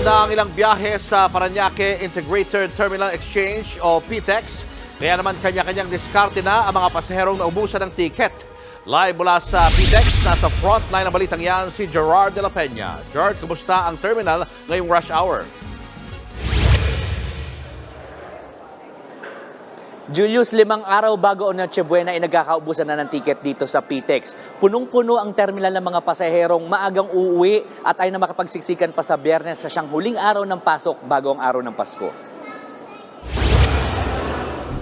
na ang ilang biyahe sa Parañaque Integrated Terminal Exchange o PTEX. Kaya naman kanya-kanyang diskarte na ang mga pasaherong naubusan ng tiket. Live mula sa PTEX, nasa frontline ng balitang yan si Gerard de la Peña. Gerard, kumusta ang terminal ngayong rush hour? Julius, 5 araw bago ang Noche Buena ay nagkakaubusan na ng tiket dito sa PTEX. Punong-puno ang terminal ng mga pasaherong maagang uuwi at ay na makapagsiksikan pa sa Biyernes sa siyang huling araw ng pasok bago ang araw ng Pasko.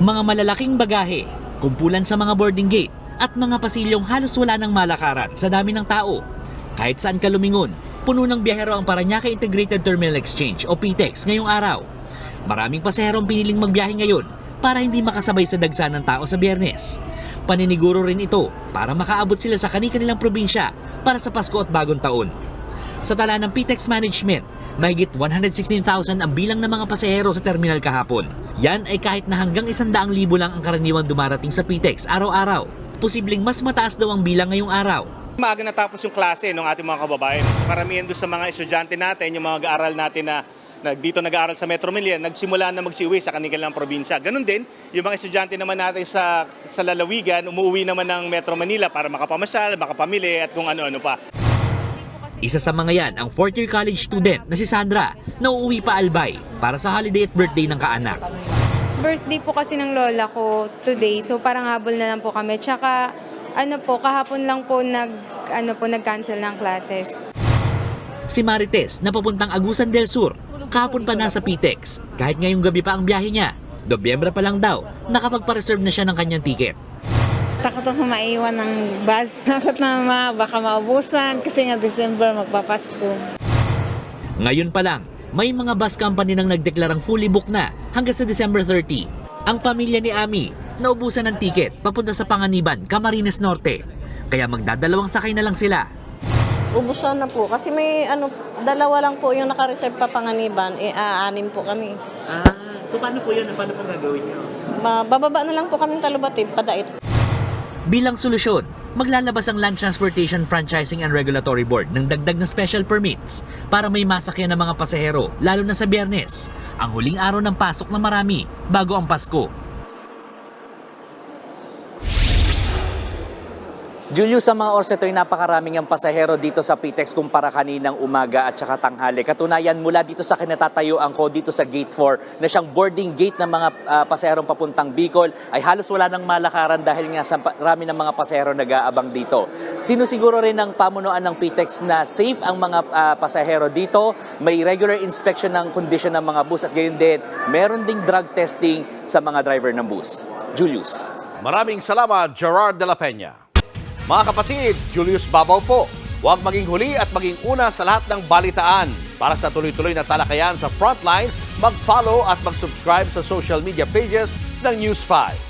Mga malalaking bagahe, kumpulan sa mga boarding gate at mga pasilyong halos wala ng malakaran sa dami ng tao. Kahit saan ka lumingon, puno ng biyahero ang Parañaque Integrated Terminal Exchange o PTEX ngayong araw. Maraming pasaherong piniling magbiyahe ngayon para hindi makasabay sa dagsa ng tao sa Biyernes. Paniniguro rin ito para makaabot sila sa kani-kanilang probinsya para sa Pasko at Bagong Taon. Sa tala ng PTEX Management, mahigit 116,000 ang bilang ng mga pasahero sa terminal kahapon. Yan ay kahit na hanggang 100,000 lang ang karaniwang dumarating sa PTEX araw-araw. Posibleng mas mataas daw ang bilang ngayong araw. Maaga natapos yung klase ng ating mga kababayan. Karamihan doon sa mga estudyante natin, yung mga mag-aaral natin na dito nag-aaral sa Metro Manila, nagsimula na magsiuwi sa kanilang probinsya. Ganun din, yung mga estudyante naman natin sa lalawigan, umuwi naman ng Metro Manila para makapamasyal, makapamili at kung ano-ano pa. Isa sa mga yan ang 4th year college student na si Sandra na uuwi pa Albay para sa holiday at birthday ng kaanak. Birthday po kasi ng lola ko today, so parang habol na lang po kami. Tsaka kahapon lang po nag-cancel ng classes. Si Marites na papuntang Agusan del Sur, kahapon pa nasa PTEX, kahit ngayong gabi pa ang biyahe niya. Nobyembre pa lang daw, nakapagpa-reserve na siya ng kanyang tiket. Takot ako maiwan ng bus. Takot na baka maubusan kasi nga December magpapasko. Ngayon pa lang, may mga bus company nang nagdeklarang fully booked na hanggang sa December 30. Ang pamilya ni Ami, naubusan ng tiket papunta sa Panganiban, Camarines Norte. Kaya magdadalawang sakay na lang sila. Ubusan na po kasi may dalawa lang po yung naka-reserve pa Panganiban, 6 po kami. So paano po yun? Paano po gagawin niyo? Bababa na lang po kami Talubatib, Padait. Bilang solusyon, maglalabas ang Land Transportation Franchising and Regulatory Board ng dagdag na special permits para may masakyan ng mga pasahero, lalo na sa Biyernes, ang huling araw ng pasok na marami bago ang Pasko. Julius, sa mga oras nito ay napakaraming ang pasahero dito sa PTEX kumpara kaninang umaga at saka tanghali. Katunayan, mula dito sa kinatatayuan ko dito sa Gate 4 na siyang boarding gate ng mga pasaherong papuntang Bicol ay halos wala ng malakaran dahil nga sa rami ng mga pasahero nag-aabang dito. Sinusiguro rin ng pamunuan ng PTEX na safe ang mga pasahero dito. May regular inspection ng kondisyon ng mga bus at gayon din, meron ding drug testing sa mga driver ng bus. Julius. Maraming salamat, Gerard de la Peña. Mga kapatid, Julius Babaw po. Huwag maging huli at maging una sa lahat ng balitaan. Para sa tuloy-tuloy na talakayan sa Frontline, mag-follow at mag-subscribe sa social media pages ng News 5.